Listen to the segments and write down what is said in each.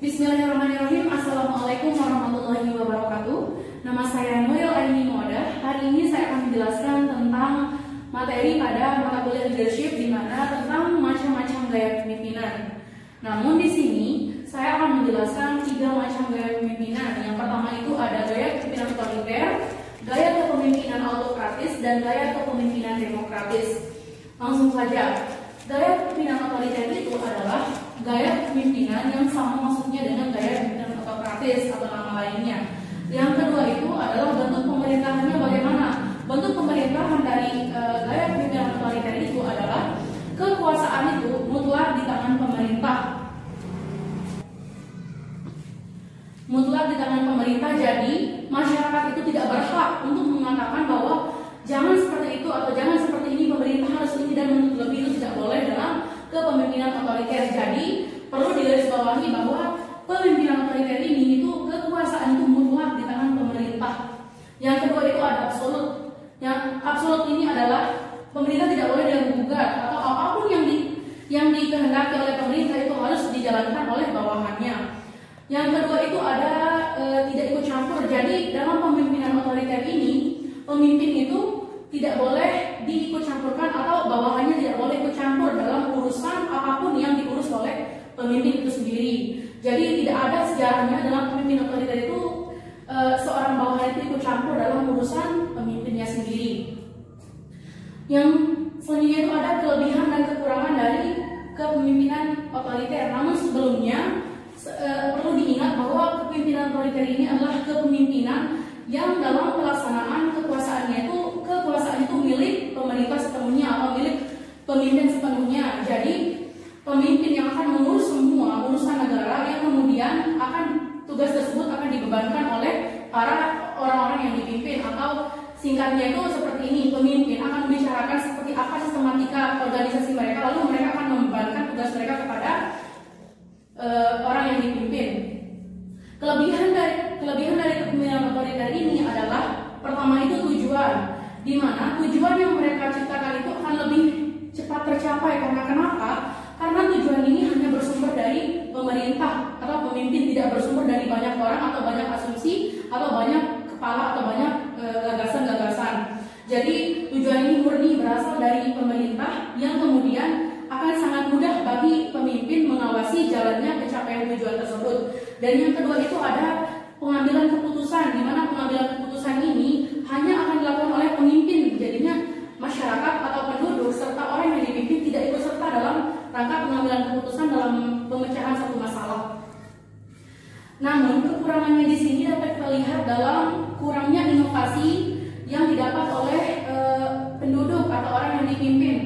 Bismillahirrahmanirrahim. Assalamualaikum warahmatullahi wabarakatuh. Nama saya Nuril Aini Moda. Hari ini saya akan menjelaskan tentang materi pada mata kuliah leadership, di mana tentang macam-macam gaya kepemimpinan. Namun di sini saya akan menjelaskan 3 macam gaya kepemimpinan. Yang pertama itu ada gaya kepemimpinan otoriter, gaya kepemimpinan autokratis, dan gaya kepemimpinan demokratis. Langsung saja. Gaya kepemimpinan otoriter itu adalah gaya kepemimpinan yang sama maksudnya dengan gaya kepemimpinan autokratis atau nama lainnya. Yang kedua itu adalah bentuk pemerintahannya bagaimana. Bentuk pemerintahan dari gaya kepemimpinan otoriter itu adalah kekuasaan itu mutlak di tangan pemerintah. Mutlak di tangan pemerintah, jadi masyarakat itu tidak berhak untuk mengatakan bahwa jangan seperti itu atau jangan seperti ini, pemerintah harus ini dan lebih, itu tidak boleh dalam kepemimpinan otoriter. Jadi perlu digarisbawahi bahwa pemimpinan otoriter ini itu kekuasaan itu mutlak di tangan pemerintah. Yang kedua itu ada absolut. Yang absolut ini adalah pemerintah tidak boleh digugat atau apapun yang dikehendaki oleh pemerintah itu harus dijalankan oleh bawahannya. Yang kedua itu ada tidak ikut campur. Jadi dalam pemimpinan otoriter ini, pemimpin itu tidak boleh diikut campurkan atau bawahannya tidak boleh ikut campur dalam urusan apapun yang diurus oleh pemimpin itu sendiri. Jadi tidak ada sejarahnya dalam pemimpin otoriter itu seorang bawahan itu ikut campur dalam urusan pemimpinnya sendiri. Yang selanjutnya itu ada kelebihan dan kekurangan dari kepemimpinan otoriter. Namun sebelumnya perlu diingat bahwa kepemimpinan otoriter ini adalah kepemimpinan yang dalam pelaksanaan kekuasaan itu milik pemerintah sepenuhnya atau milik pemimpin sepenuhnya. Jadi pemimpin yang akan mengurus semua urusan negara yang kemudian tugas tersebut akan dibebankan oleh para orang-orang yang dipimpin, atau singkatnya itu seperti ini, pemimpin akan membicarakan seperti apa sistematika organisasi mereka, lalu mereka akan membebankan tugas mereka kepada orang yang dipimpin. Kelebihan dari kepemimpinan otoriter ini adalah pertama itu tujuan, di mana tujuan yang mereka ciptakan itu akan lebih cepat tercapai. Karena kenapa? Karena tujuan ini hanya bersumber dari pemerintah atau pemimpin, tidak bersumber dari banyak orang atau banyak asumsi atau banyak kepala atau banyak gagasan-gagasan. Jadi tujuan ini murni berasal dari pemerintah yang kemudian akan sangat mudah bagi pemimpin mengawasi jalannya pencapaian tujuan tersebut. Dan yang kedua itu ada pengambilan keputusan, di mana pengambilan keputusan ini hanya akan dilakukan oleh pemimpin. Jadinya masyarakat atau penduduk serta orang yang dipimpin tidak ikut serta dalam rangka pengambilan keputusan dalam pemecahan satu masalah. Namun kekurangannya di sini dapat terlihat dalam kurangnya inovasi yang didapat oleh penduduk atau orang yang dipimpin.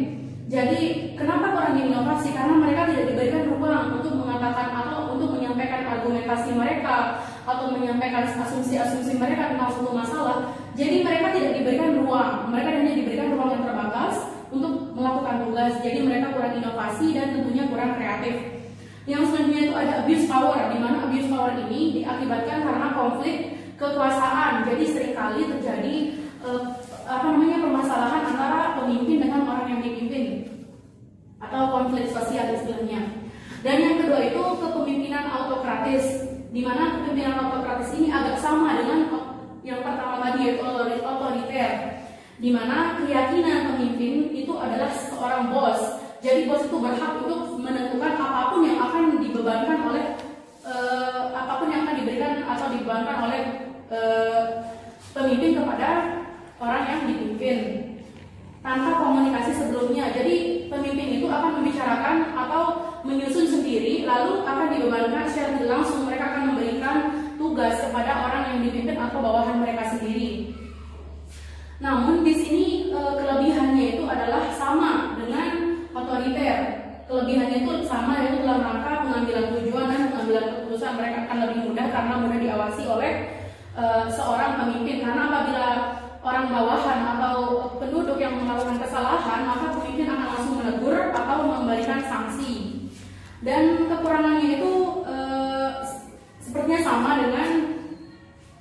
Jadi kenapa kurangnya inovasi? Karena mereka tidak diberikan ruang untuk mengatakan atau untuk menyampaikan argumentasi mereka atau menyampaikan asumsi-asumsi mereka tentang suatu masalah. Jadi mereka tidak diberikan ruang, mereka hanya diberikan ruang yang terbatas untuk melakukan tugas. Jadi mereka kurang inovasi dan tentunya kurang kreatif. Yang selanjutnya itu ada abuse power, di mana abuse power ini diakibatkan karena konflik kekuasaan. Jadi seringkali terjadi permasalahan antara pemimpin dengan orang yang dipimpin atau konflik sosial istilahnya. Dan yang kedua itu kepemimpinan autokratis, di mana kepemimpinan autokratis ini agak sama dengan yang pertama tadi, yaitu otoriter, di mana keyakinan pemimpin itu adalah seorang bos. Jadi bos itu berhak untuk menentukan apapun yang akan dibebankan oleh apapun yang akan diberikan atau dibebankan oleh pemimpin kepada orang yang dipimpin tanpa komunikasi sebelumnya. Jadi pemimpin itu akan membicarakan atau menyusun sendiri, lalu akan dibebankan secara tidak langsung. Mereka akan memberikan tugas kepada orang yang dipimpin atau bawahan mereka sendiri. Namun di sini kelebihannya itu adalah sama dengan otoriter. Kelebihannya itu sama, yaitu dalam rangka pengambilan tujuan dan pengambilan keputusan. Mereka akan lebih mudah karena mudah diawasi oleh seorang pemimpin. Karena apabila orang bawahan atau penduduk yang melakukan kesalahan, maka pemimpin akan langsung menegur atau memberikan sanksi. Dan kekurangannya itu sepertinya sama dengan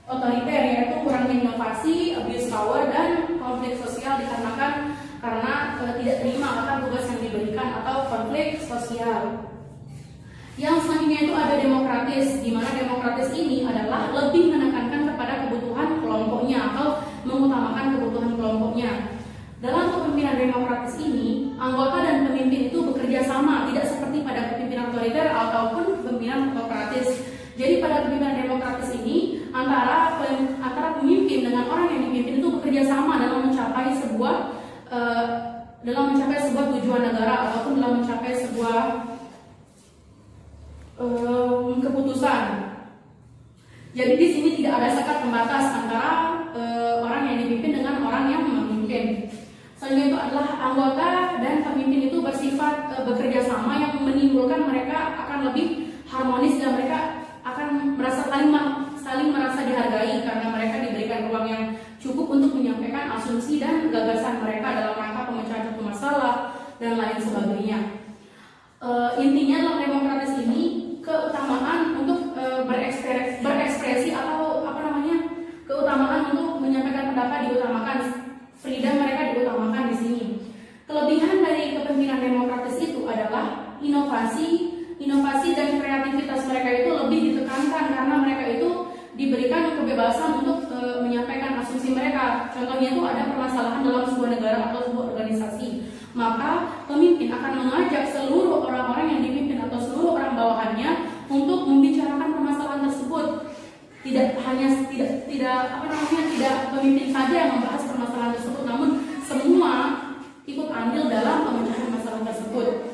otoriter, yaitu kurangnya inovasi, abuse power, dan konflik sosial dikarenakan karena tidak terima akan tugas yang diberikan atau konflik sosial. Yang selanjutnya itu ada demokratis, di mana demokratis ini adalah lebih menekankan kepada kebutuhan kelompoknya atau mengutamakan kebutuhan kelompoknya. Dalam kepemimpinan demokratis ini, anggota dan pemimpin itu bekerja sama, tidak seperti pada kepemimpinan otoriter ataupun kepemimpinan autokratis. Jadi pada kepemimpinan demokratis ini antara pemimpin dengan orang yang dipimpin itu bekerja sama dalam mencapai sebuah tujuan negara ataupun dalam mencapai sebuah keputusan. Jadi di sini tidak ada sekat pembatas antara orang yang dipimpin dengan orang yang memimpin. Selanjutnya itu adalah anggota dan pemimpin itu bersifat bekerja sama yang menimbulkan mereka akan lebih harmonis dan mereka akan merasa saling merasa dihargai karena mereka diberikan ruang yang cukup untuk menyampaikan asumsi dan gagasan mereka dalam rangka pemecahan satu masalah dan lain sebagainya. Intinya dalam demokratis ini keutamaan untuk berekspresi atau keutamaan untuk menyampaikan pendapat diutamakan, freedom mereka diutamakan di sini. Kelebihan dari kepemimpinan demokratis itu adalah inovasi dan kreativitas mereka itu lebih ditekankan karena mereka itu diberikan kebebasan untuk menyampaikan asumsi mereka. Contohnya itu ada permasalahan dalam sebuah negara atau sebuah organisasi, maka pemimpin akan mengajak seluruh orang-orang yang dipimpin atau seluruh orang bawahannya untuk membicarakan permasalahan tersebut. Tidak pemimpin saja yang membahas permasalahan tersebut, namun semua ikut andil dalam pemecahan masalah tersebut.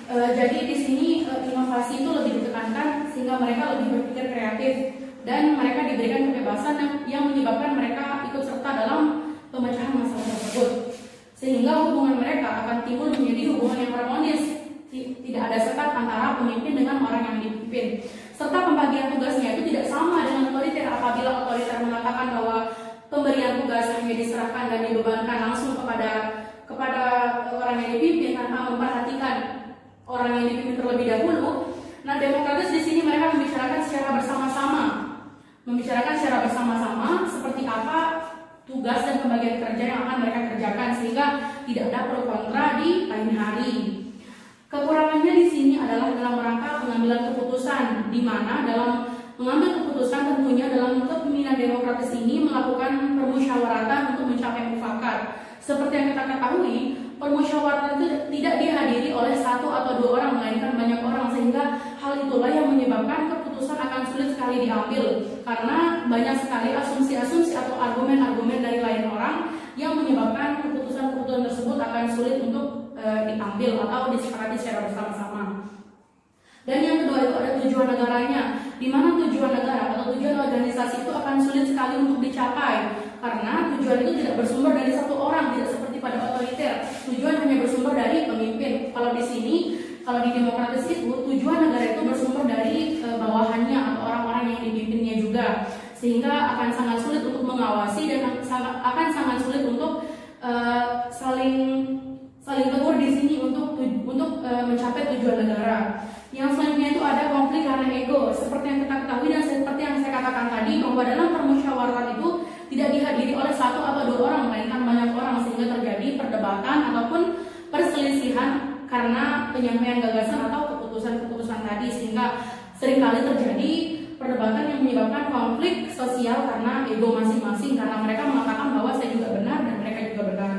Jadi di sini inovasi itu lebih ditekankan sehingga mereka lebih berpikir kreatif dan mereka diberikan kebebasan yang menyebabkan mereka ikut serta dalam pemecahan masalah tersebut, sehingga hubungan mereka akan timbul menjadi hubungan yang harmonis, tidak ada sekat antara pemimpin dengan orang yang dipimpin, serta pembagian tugasnya itu tidak sama dengan otoriter. Apabila otoriter mengatakan bahwa pemberian tugas hanya diserahkan dan dibebankan langsung kepada orang yang dipimpin tanpa memperhatikan orang yang dipimpin terlebih dahulu. Nah, demokratis di sini mereka membicarakan secara bersama-sama seperti apa tugas dan pembagian kerja yang akan mereka kerjakan sehingga tidak ada pro kontra di lain hari. Kekurangannya di sini adalah dalam rangka pengambilan keputusan, di mana dalam mengambil keputusan tentunya dalam kepemimpinan demokratis ini melakukan permusyawaratan untuk mencapai mufakat. Seperti yang kita ketahui, permusyawaratan itu tidak dihadiri oleh satu atau dua orang, melainkan banyak orang, sehingga hal itulah yang menyebabkan keputusan akan sulit sekali diambil karena banyak sekali asumsi-asumsi atau argumen-argumen dari lain orang yang menyebabkan keputusan-keputusan tersebut akan sulit untuk diambil atau disepakati secara bersama-sama. Dan yang kedua itu ada tujuan negaranya, di mana tujuan negara atau tujuan organisasi itu akan sulit sekali untuk dicapai karena tujuan itu tidak bersumber dari satu orang, tidak seperti pada otoriter. Tujuan hanya bersumber dari pemimpin. Kalau di sini, kalau di demokratis itu tujuan negara itu bersumber dari bawahannya atau orang-orang yang dipimpinnya juga, sehingga akan sangat sulit untuk mengawasi dan akan sangat sulit untuk saling tegur di sini untuk mencapai tujuan negara. Yang selanjutnya itu ada konflik karena ego. Seperti yang kita ketahui dan seperti yang saya katakan tadi, bahwa dalam permusyawaratan itu tidak dihadiri oleh satu atau dua orang, melainkan banyak orang, sehingga terjadi perdebatan ataupun perselisihan karena penyampaian gagasan atau keputusan-keputusan tadi, sehingga seringkali terjadi perdebatan yang menyebabkan konflik sosial karena ego masing-masing, karena mereka mengatakan bahwa saya juga benar dan mereka juga benar.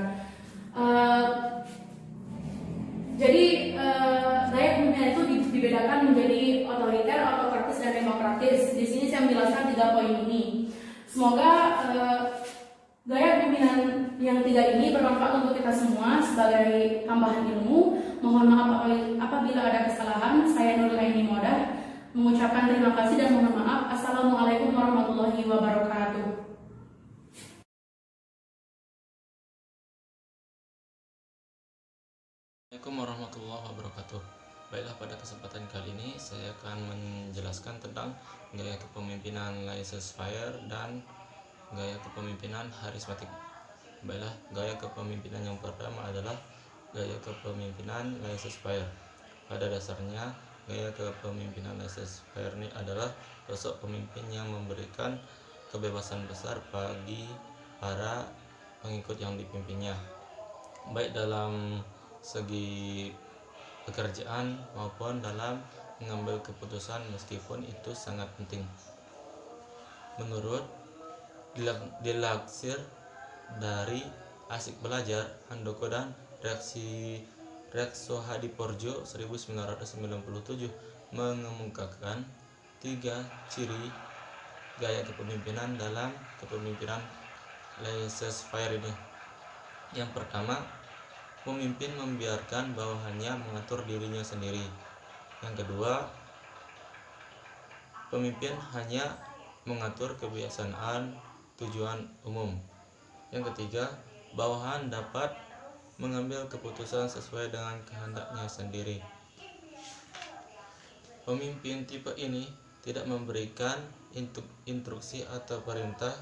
Jadi gaya kepemimpinan itu dibedakan menjadi otoriter, autokratis, dan demokratis. Di sini saya menjelaskan 3 poin ini. Semoga gaya kepemimpinan yang 3 ini bermanfaat untuk kita semua sebagai tambahan ilmu. Mohon maaf apabila ada kesalahan. Saya Nurul Aini Modah mengucapkan terima kasih dan mohon maaf. Assalamualaikum warahmatullahi wabarakatuh. Assalamualaikum warahmatullahi wabarakatuh. Baiklah, pada kesempatan kali ini saya akan menjelaskan tentang gaya kepemimpinan laissez-faire dan gaya kepemimpinan harismatik. Baiklah, gaya kepemimpinan yang pertama adalah gaya kepemimpinan laissez-faire. Pada dasarnya, gaya kepemimpinan laissez-faire ini adalah sosok pemimpin yang memberikan kebebasan besar bagi para pengikut yang dipimpinnya, baik dalam segi pekerjaan maupun dalam mengambil keputusan meskipun itu sangat penting. Menurut dilansir dari Asik Belajar, Handoko dan Rekso Hadiporjo 1997 mengemukakan 3 ciri gaya kepemimpinan dalam kepemimpinan laissez-faire ini. Yang pertama, pemimpin membiarkan bawahannya mengatur dirinya sendiri. Yang kedua, pemimpin hanya mengatur kebiasaan tujuan umum. Yang ketiga, bawahan dapat mengambil keputusan sesuai dengan kehendaknya sendiri. Pemimpin tipe ini tidak memberikan instruksi atau perintah.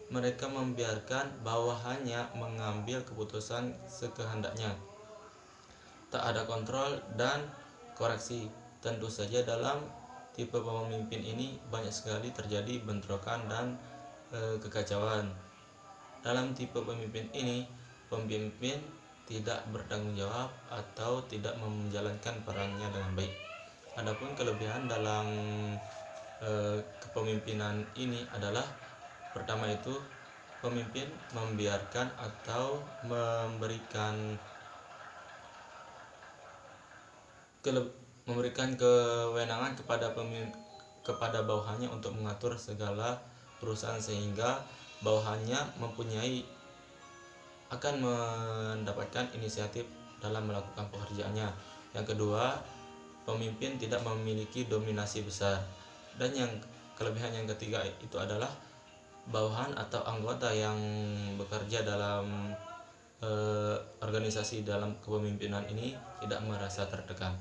Mereka membiarkan bawahannya mengambil keputusan sekehendaknya. Tak ada kontrol dan koreksi. Tentu saja dalam tipe pemimpin ini banyak sekali terjadi bentrokan dan kekacauan. Dalam tipe pemimpin ini, pemimpin tidak bertanggung jawab atau tidak menjalankan perannya dengan baik. Adapun kelebihan dalam kepemimpinan ini adalah pertama itu, pemimpin membiarkan atau memberikan kewenangan kepada bawahannya untuk mengatur segala urusan sehingga bawahannya akan mendapatkan inisiatif dalam melakukan pekerjaannya. Yang kedua, pemimpin tidak memiliki dominasi besar. Dan yang kelebihan yang ketiga itu adalah bawahan atau anggota yang bekerja dalam organisasi dalam kepemimpinan ini tidak merasa tertekan.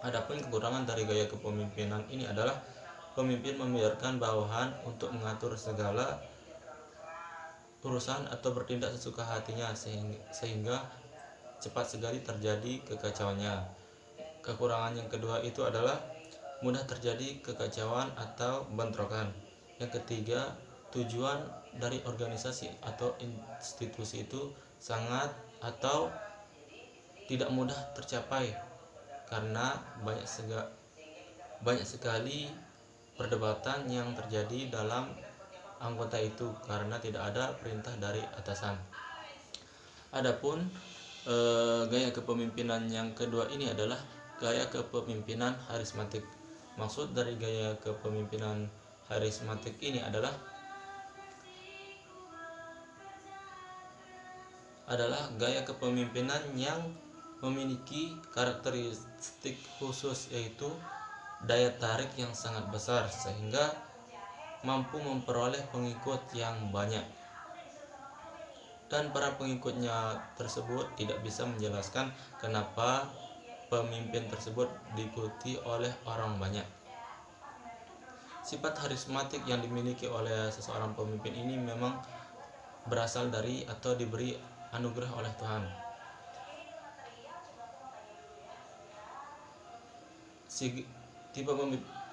Adapun kekurangan dari gaya kepemimpinan ini adalah pemimpin membiarkan bawahan untuk mengatur segala urusan atau bertindak sesuka hatinya sehingga cepat sekali terjadi kekacauannya. Kekurangan yang kedua itu adalah mudah terjadi kekacauan atau bentrokan. Yang ketiga, tujuan dari organisasi atau institusi itu sangat atau tidak mudah tercapai karena banyak sekali perdebatan yang terjadi dalam anggota itu karena tidak ada perintah dari atasan. Adapun gaya kepemimpinan yang kedua ini adalah gaya kepemimpinan harismatik. Maksud dari gaya kepemimpinan harismatik ini adalah gaya kepemimpinan yang memiliki karakteristik khusus, yaitu daya tarik yang sangat besar sehingga mampu memperoleh pengikut yang banyak, dan para pengikutnya tersebut tidak bisa menjelaskan kenapa pemimpin tersebut diikuti oleh orang banyak. Sifat harismatik yang dimiliki oleh seseorang pemimpin ini memang berasal dari atau diberi anugerah oleh Tuhan.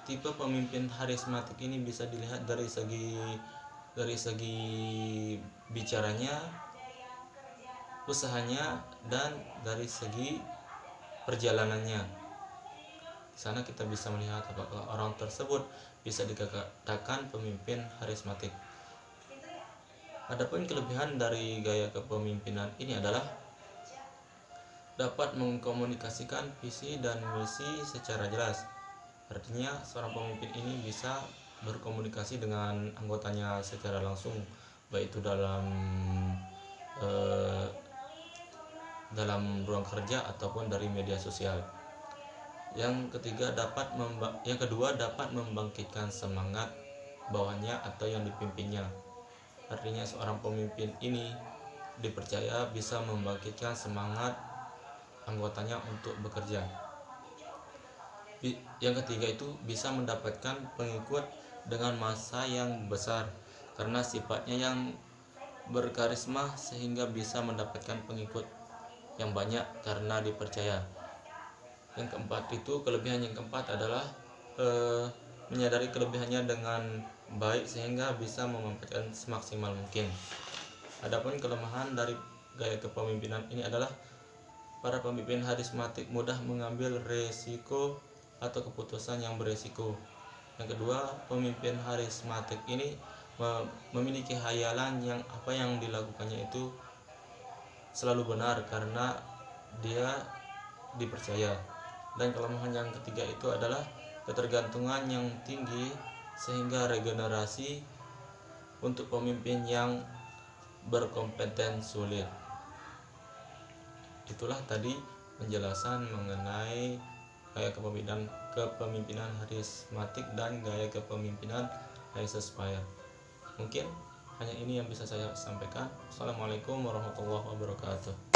Tipe pemimpin harismatik ini bisa dilihat dari segi bicaranya, usahanya, dan dari segi perjalanannya. Di sana kita bisa melihat apakah orang tersebut bisa dikatakan pemimpin harismatik. Adapun kelebihan dari gaya kepemimpinan ini adalah dapat mengkomunikasikan visi dan misi secara jelas. Artinya seorang pemimpin ini bisa berkomunikasi dengan anggotanya secara langsung, baik itu dalam ruang kerja ataupun dari media sosial. Yang kedua dapat membangkitkan semangat bawahannya atau yang dipimpinnya. Artinya seorang pemimpin ini dipercaya bisa membangkitkan semangat anggotanya untuk bekerja. Yang ketiga itu bisa mendapatkan pengikut dengan massa yang besar karena sifatnya yang berkarisma sehingga bisa mendapatkan pengikut yang banyak karena dipercaya. Yang keempat itu, kelebihan yang keempat adalah menyadari kelebihannya dengan baik sehingga bisa memanfaatkan semaksimal mungkin. Adapun kelemahan dari gaya kepemimpinan ini adalah para pemimpin harismatik mudah mengambil resiko atau keputusan yang beresiko. Yang kedua, pemimpin harismatik ini memiliki hayalan yang apa yang dilakukannya itu selalu benar karena dia dipercaya. Dan kelemahan yang ketiga itu adalah ketergantungan yang tinggi sehingga regenerasi untuk pemimpin yang berkompeten sulit. Itulah tadi penjelasan mengenai gaya kepemimpinan harismatik dan gaya kepemimpinan laissez-faire. Mungkin hanya ini yang bisa saya sampaikan. Assalamualaikum warahmatullahi wabarakatuh.